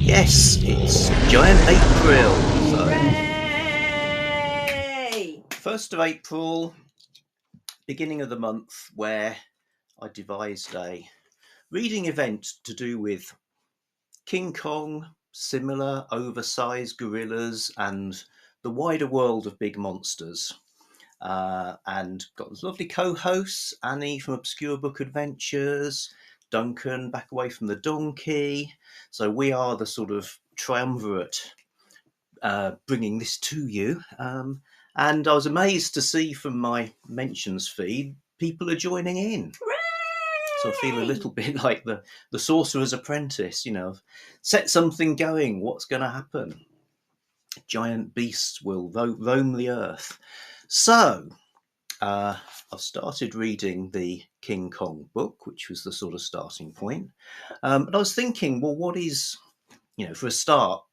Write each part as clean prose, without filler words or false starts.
Yes, it's giant Ape-ril. Hooray! 1st of April, beginning of the month, where I devised a reading event to do with King Kong, similar oversized gorillas, and the wider world of big monsters. And got those lovely co-hosts, Annie from Obscure Book Adventures, Duncan back away from the donkey. So we are the sort of triumvirate bringing this to you. And I was amazed to see from my mentions feed, people are joining in. Hooray! So I feel a little bit like the Sorcerer's Apprentice, set something going, what's going to happen? Giant beasts will roam the earth. So I've started reading the King Kong book, which was the sort of starting point. But I was thinking, well, what is, for a start,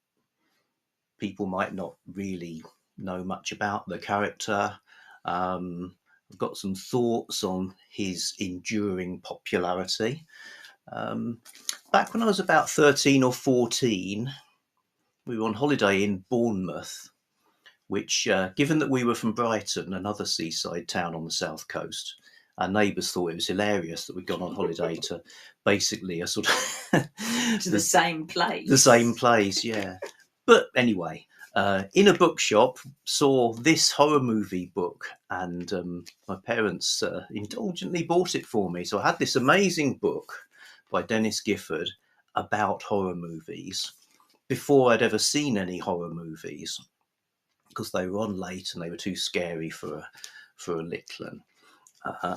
people might not really know much about the character. I've got some thoughts on his enduring popularity. Back when I was about 13 or 14, we were on holiday in Bournemouth, which, given that we were from Brighton, another seaside town on the south coast, our neighbours thought it was hilarious that we'd gone on holiday to basically a sort of... to the same place. The same place, yeah. But anyway, in a bookshop, saw this horror movie book, and my parents indulgently bought it for me. So I had this amazing book by Dennis Gifford about horror movies before I'd ever seen any horror movies, because they were on late and they were too scary for a Littlin.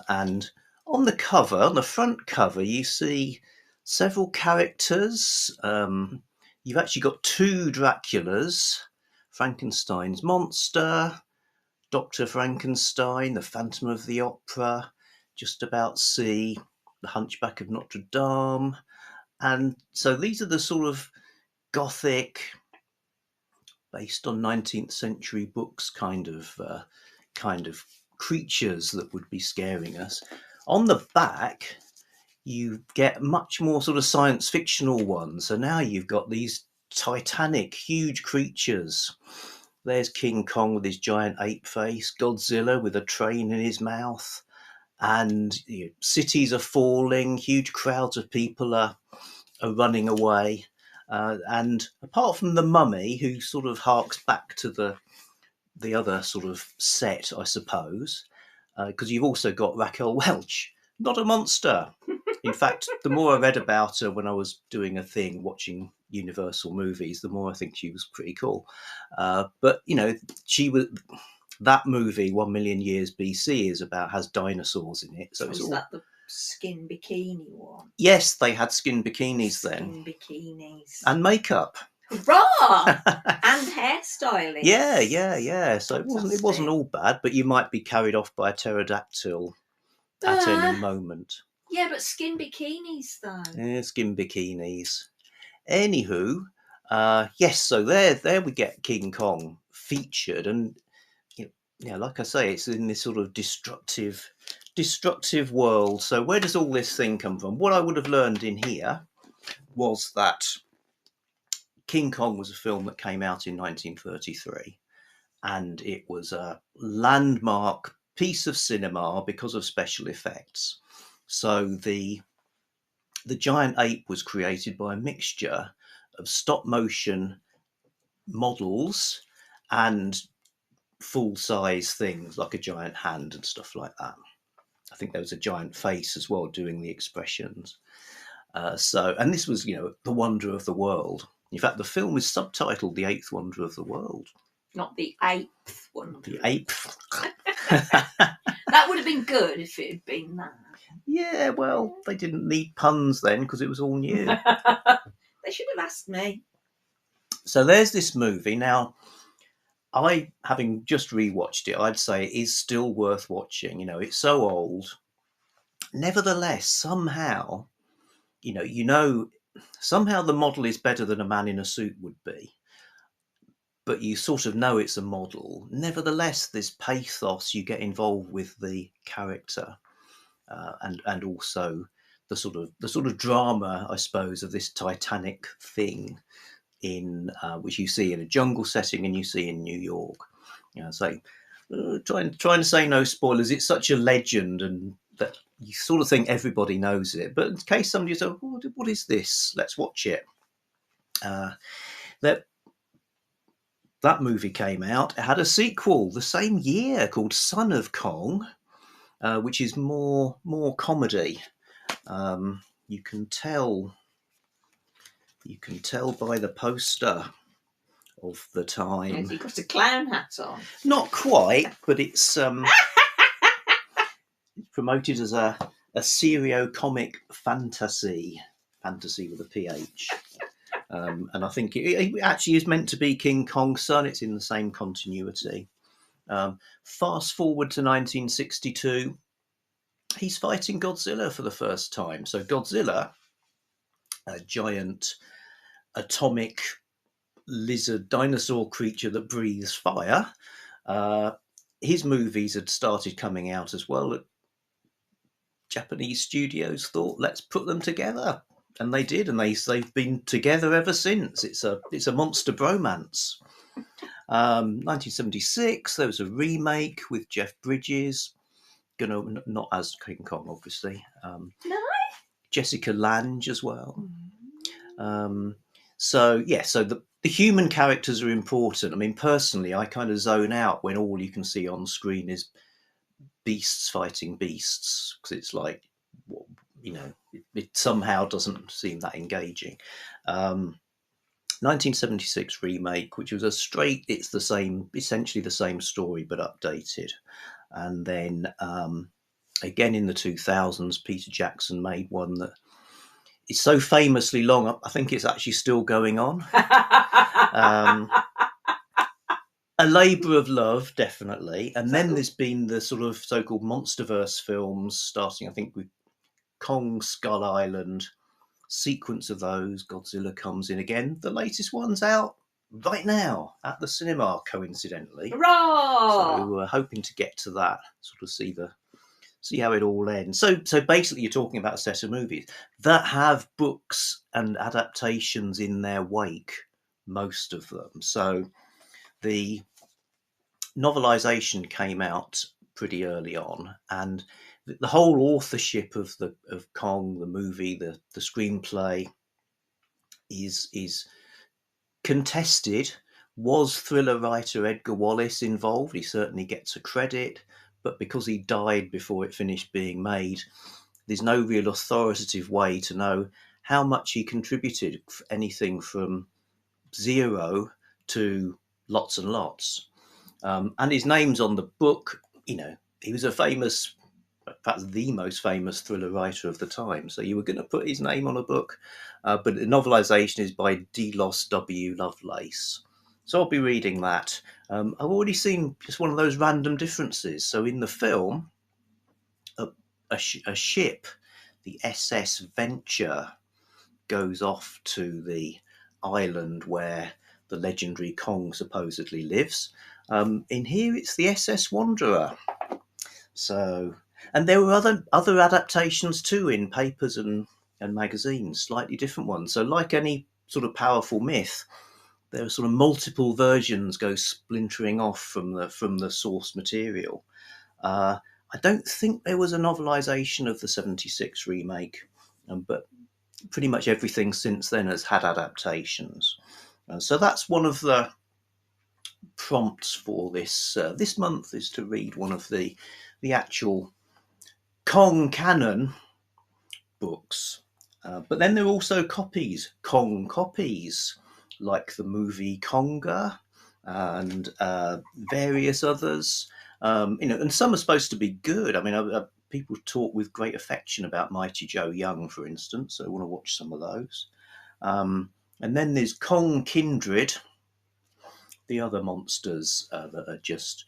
And on the cover, on the front cover, you see several characters. You've actually got two Draculas, Frankenstein's monster, Dr. Frankenstein, the Phantom of the Opera, Just About See, the Hunchback of Notre Dame. And so these are the sort of gothic, based on 19th century books kind of creatures that would be scaring us. On the back, you get much more sort of science fictional ones. So now you've got these titanic, huge creatures. There's King Kong with his giant ape face, Godzilla with a train in his mouth, and cities are falling, huge crowds of people are running away. And apart from the mummy, who sort of harks back to the other sort of set, I suppose, because you've also got Raquel Welch, not a monster. In fact, the more I read about her when I was doing a thing, watching Universal movies, the more I think she was pretty cool. But, she was... That movie, 1 Million Years BC, has dinosaurs in it. So was it's all... that the skin bikini one? Yes, they had skin bikinis then. Skin bikinis. And makeup. Hurrah! And hairstyling. Yeah. So it wasn't all bad, but you might be carried off by a pterodactyl at any moment. Yeah, but skin bikinis though. Yeah, skin bikinis. Anywho, yes. So there we get King Kong featured, and like I say, it's in this sort of destructive world. So where does all this thing come from? What I would have learned in here was that King Kong was a film that came out in 1933, and it was a landmark piece of cinema because of special effects. So the giant ape was created by a mixture of stop motion models and full-size things like a giant hand and stuff like that. I think there was a giant face as well doing the expressions. And this was, the wonder of the world. In fact, the film is subtitled The Eighth Wonder of the World. Not the eighth wonder. The eighth. That would have been good if it had been that. Yeah, well, they didn't need puns then because it was all new. They should have asked me. So there's this movie. Now, having just rewatched it, I'd say it is still worth watching. It's so old. Nevertheless, somehow, somehow the model is better than a man in a suit would be. But you sort of know it's a model. Nevertheless, this pathos you get involved with the character, and also the sort of drama, I suppose, of this titanic thing in which you see in a jungle setting and you see in New York. So trying to say no spoilers. It's such a legend, and that you sort of think everybody knows it. But in case somebody says, oh, "What is this? Let's watch it." That movie came out. It had a sequel the same year called Son of Kong, which is more comedy. You can tell by the poster of the time. Has he got a clown hat on? Not quite, but it's promoted as a serio-comic fantasy with a PH. And I think it actually is meant to be King Kong's son. It's in the same continuity. Fast forward to 1962, he's fighting Godzilla for the first time. So Godzilla, a giant atomic lizard dinosaur creature that breathes fire, his movies had started coming out as well. Japanese studios thought, let's put them together, and they did, and they've been together ever since. It's a monster bromance. 1976, there was a remake with Jeff Bridges, not as King Kong, obviously. No. Jessica Lange as well. So the human characters are important. I mean, personally, I kind of zone out when all you can see on screen is beasts fighting beasts, because it's like, it somehow doesn't seem that engaging. 1976 remake, which was it's essentially the same story but updated. And then again in the 2000s, Peter Jackson made one that is so famously long, I think it's actually still going on. A labour of love, definitely. And then there's been the sort of so-called Monsterverse films, starting, I think, with Kong, Skull Island, sequence of those. Godzilla comes in again. The latest one's out right now at the cinema, coincidentally. Hurrah! So we're hoping to get to that, sort of see how it all ends. So basically, you're talking about a set of movies that have books and adaptations in their wake, most of them. So the novelisation came out pretty early on, and the whole authorship of Kong, the movie, the screenplay, is contested. Was thriller writer Edgar Wallace involved? He certainly gets a credit, but because he died before it finished being made, there's no real authoritative way to know how much he contributed, anything from zero to lots and lots. And his name's on the book. He was a famous, perhaps the most famous thriller writer of the time. So you were going to put his name on a book, but the novelisation is by Delos W. Lovelace. So I'll be reading that. I've already seen just one of those random differences. So in the film, a ship, the SS Venture, goes off to the island where the legendary Kong supposedly lives. In here, it's the SS Wanderer. So, and there were other adaptations too in papers and magazines, slightly different ones. So, like any sort of powerful myth, there are sort of multiple versions go splintering off from the source material. I don't think there was a novelisation of the 76 remake, but pretty much everything since then has had adaptations. So that's one of the prompts for this month, is to read one of the actual Kong canon books. But then there are also Kong copies, like the movie Konga and various others. And some are supposed to be good. I mean, people talk with great affection about Mighty Joe Young, for instance. So I want to watch some of those. And then there's Kong Kindred, the other monsters that are just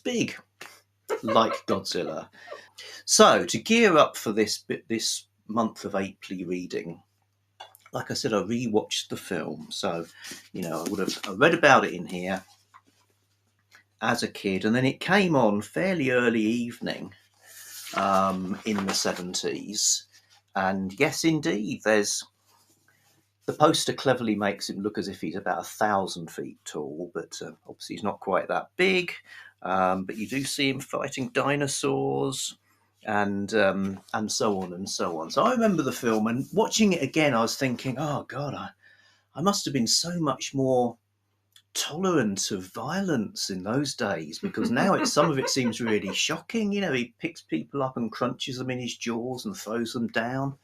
big, like Godzilla. So to gear up for this month of Ape-ril reading, like I said, I rewatched the film. So, I read about it in here as a kid, and then it came on fairly early evening in the 70s. And yes, indeed, there's The poster cleverly makes him look as if he's about 1,000 feet tall, but obviously he's not quite that big. But you do see him fighting dinosaurs and so on and so on. So I remember the film, and watching it again, I was thinking, oh God, I must have been so much more tolerant of violence in those days, because now some of it seems really shocking. You know, he picks people up and crunches them in his jaws and throws them down.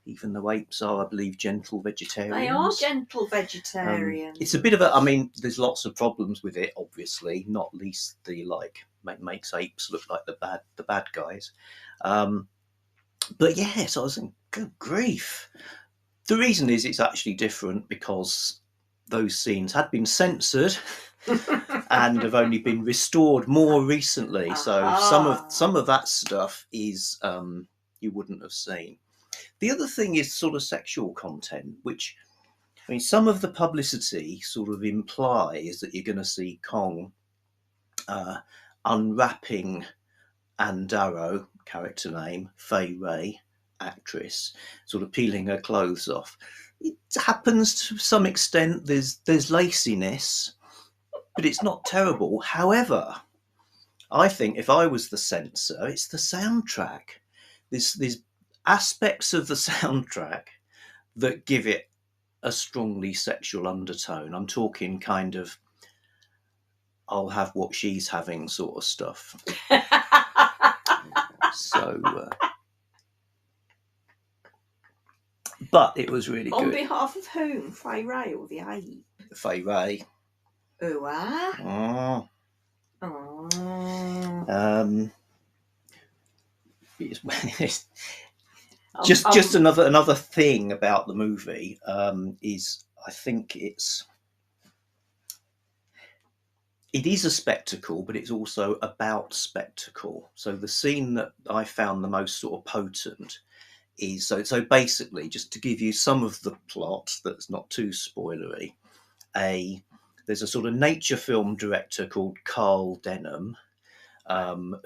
Even though apes are, I believe, gentle vegetarians. They are gentle vegetarians. It's a bit of a, I mean, there's lots of problems with it, obviously, not least the makes apes look like the bad guys. But yes, I was thinking, good grief. The reason is it's actually different because those scenes had been censored and have only been restored more recently. So some of that stuff is you wouldn't have seen. The other thing is sort of sexual content, which, I mean, some of the publicity sort of implies that you're going to see Komg unwrapping Anne Darrow, character name, Fay Wray, actress, sort of peeling her clothes off. It happens to some extent. There's laciness, but it's not terrible. However, I think if I was the censor, it's the soundtrack. There's aspects of the soundtrack that give it a strongly sexual undertone. I'm talking kind of I'll have what she's having sort of stuff. So, but it was really good. On behalf of whom? Fay Wray or the ape? Fay Wray. Ooh, ah. Oh. Oh. Just another thing about the movie is I think it is a spectacle, but it's also about spectacle. So the scene that I found the most sort of potent is so basically, just to give you some of the plot that's not too spoilery, there's a sort of nature film director called Carl Denham,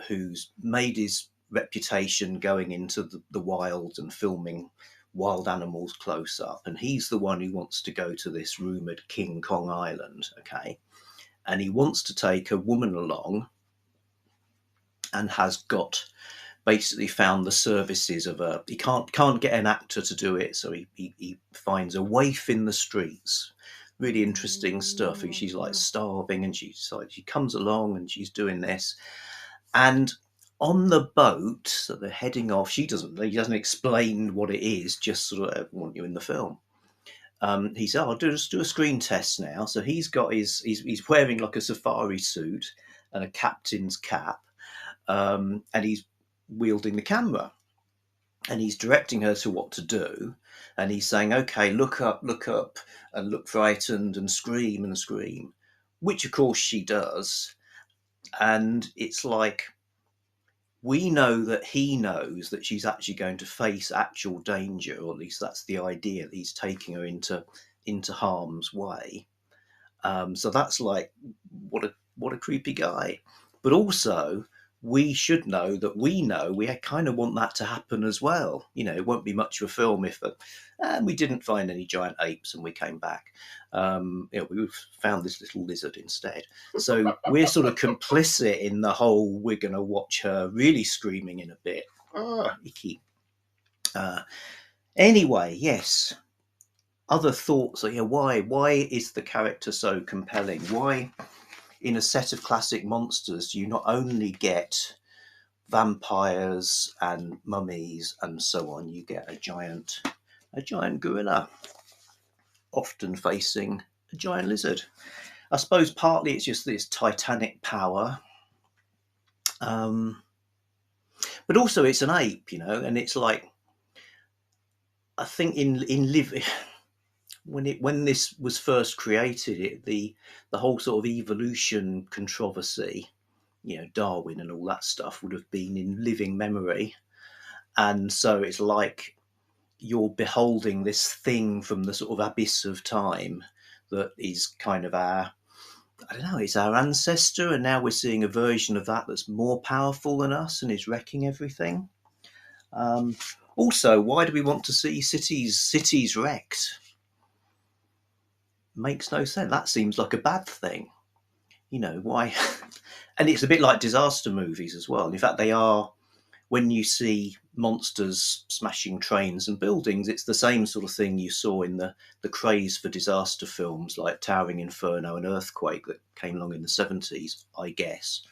who's made his reputation going into the wild and filming wild animals close up, and he's the one who wants to go to this rumoured King Kong Island, okay, and he wants to take a woman along, and has got basically found the services of he can't get an actor to do it, so he finds a waif in the streets. Really interesting stuff. She's like starving, and she comes along and she's doing this, and on the boat that they're heading off, he doesn't explain what it is, just sort of, I want you in the film. He said, I'll just do a screen test now. So he's wearing like a safari suit and a captain's cap, and he's wielding the camera, and he's directing her to what to do, and he's saying, okay, look up, and look frightened, and scream, which of course she does. And it's like, we know that he knows that she's actually going to face actual danger, or at least that's the idea, that he's taking her into harm's way. So that's like, what a creepy guy. But also, we should know that we kind of want that to happen as well. You know, it won't be much of a film if we didn't find any giant apes and we came back. We found this little lizard instead. So we're sort of complicit in the whole, we're going to watch her really screaming in a bit. Oh, icky. Anyway, yes. Other thoughts? Why is the character so compelling? Why, in a set of classic monsters, you not only get vampires and mummies and so on, you get a giant gorilla, often facing a giant lizard. I suppose partly it's just this titanic power, but also it's an ape, you know, and it's like, I think in living. When this was first created, the whole sort of evolution controversy, you know, Darwin and all that stuff, would have been in living memory, and so it's like you're beholding this thing from the sort of abyss of time that is kind of it's our ancestor, and now we're seeing a version of that that's more powerful than us and is wrecking everything. Also, why do we want to see cities wrecked? makes no sense. That seems like a bad thing. You know, why? And it's a bit like disaster movies as well. In fact, they are, when you see monsters smashing trains and buildings, it's the same sort of thing you saw in the craze for disaster films like Towering Inferno and Earthquake that came along in the 70s, I guess.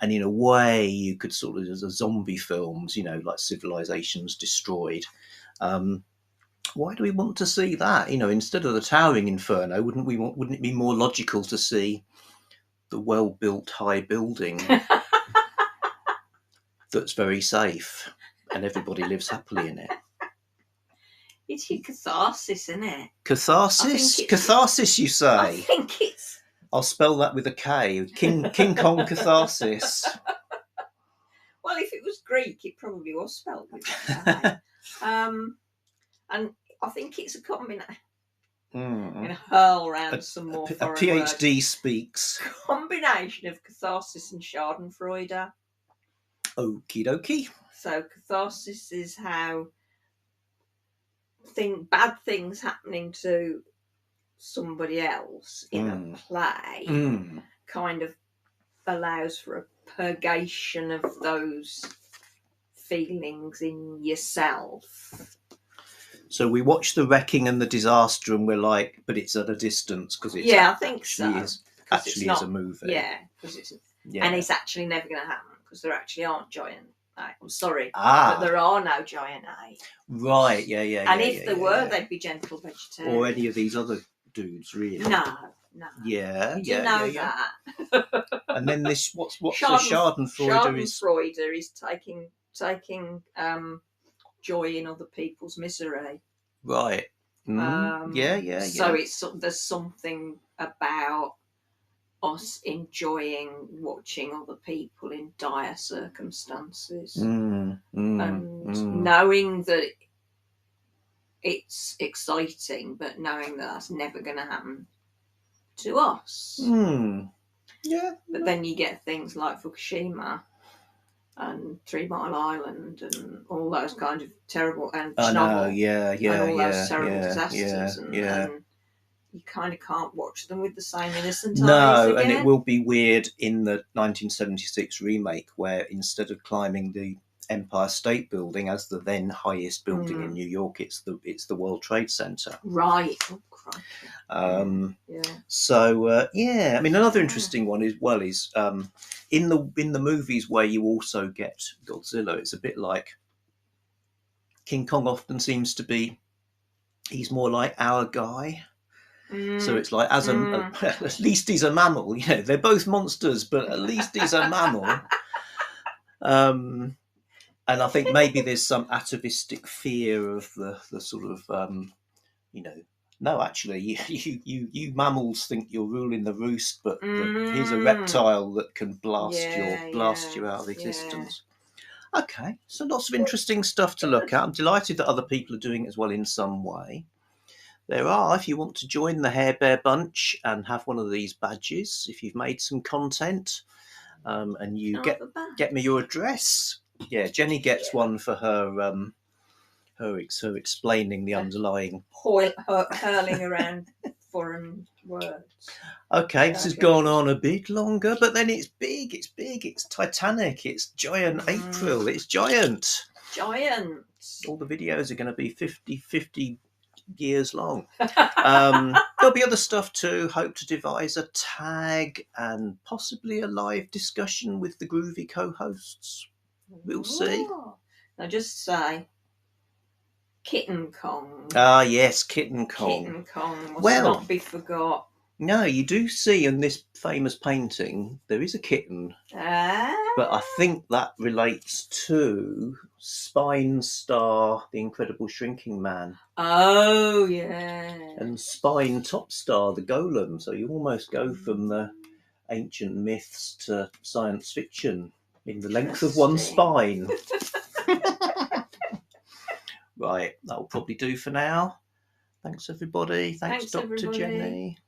And in a way, you could sort of, as a zombie films, you know, like Civilizations Destroyed. Why do we want to see that? You know, instead of the Towering Inferno, wouldn't it be more logical to see the well-built high building that's very safe and everybody lives happily in it? It's your catharsis, isn't it? Catharsis? Catharsis, you say? I think it's... I'll spell that with a K. King Kong catharsis. Well, if it was Greek, it probably was spelled with a K. And I think it's a combination. I'm going to hurl around some more foreign words. A PhD speaks. Combination of catharsis and schadenfreude. Okie dokie. So catharsis is how bad things happening to somebody else in a play kind of allows for a purgation of those feelings in yourself. So we watch the wrecking and the disaster and we're like, but it's at a distance because it's I think so. Actually is a movie. Yeah, because and it's actually never going to happen because there actually aren't giant apes. I'm sorry, but there are no giant apes. Right, yeah. And if there were, they'd be gentle vegetarians. Or any of these other dudes, really. No. Yeah, you know that. And then this, what's the Schadenfreude is? Schadenfreude is taking joy in other people's misery. Right. Yeah. So there's something about us enjoying watching other people in dire circumstances and knowing that it's exciting, but knowing that that's never going to happen to us. Yeah. But then you get things like Fukushima and 3 Mile Island and all those kind of terrible, and Chernobyl, and all those terrible disasters, and you kind of can't watch them with the same innocent eyes again. And it will be weird in the 1976 remake where instead of climbing the Empire State Building as the then highest building in New York, it's the World Trade Center. Right. Oh, crikey. So I mean, another interesting one is in the movies where you also get Godzilla, it's a bit like King Kong often seems to be, he's more like our guy. So it's like, at least he's a mammal. You know, they're both monsters, but at least he's a mammal. And I think maybe there's some atavistic fear of the sort of, no, actually, you mammals think you're ruling the roost, but here's a reptile that can blast you out of existence. Yeah. Okay, so lots of interesting stuff to look at. I'm delighted that other people are doing it as well in some way. There are, if you want to join the Hair Bear Bunch and have one of these badges, if you've made some content and you get me your address. Yeah, Jennie gets one for her explaining the underlying... hurling around foreign words. Okay, this has gone on a bit longer, but then it's big, it's titanic, it's giant Ape-ril, it's giant. Giant. All the videos are going to be 50 years long. There'll be other stuff too. Hope to devise a tag and possibly a live discussion with the groovy co-hosts. We'll see. Now just say Kitten Kong. Ah yes, Kitten Kong. Kitten Kong must not be forgot. No, you do see in this famous painting there is a kitten, but I think that relates to Spine Star, the Incredible Shrinking Man. Oh yeah. And Spine Top Star, the Golem. So you almost go from the ancient myths to science fiction in the length of one spine. Right, that'll probably do for now. Thanks everybody. Thanks Dr. everybody. Jennie.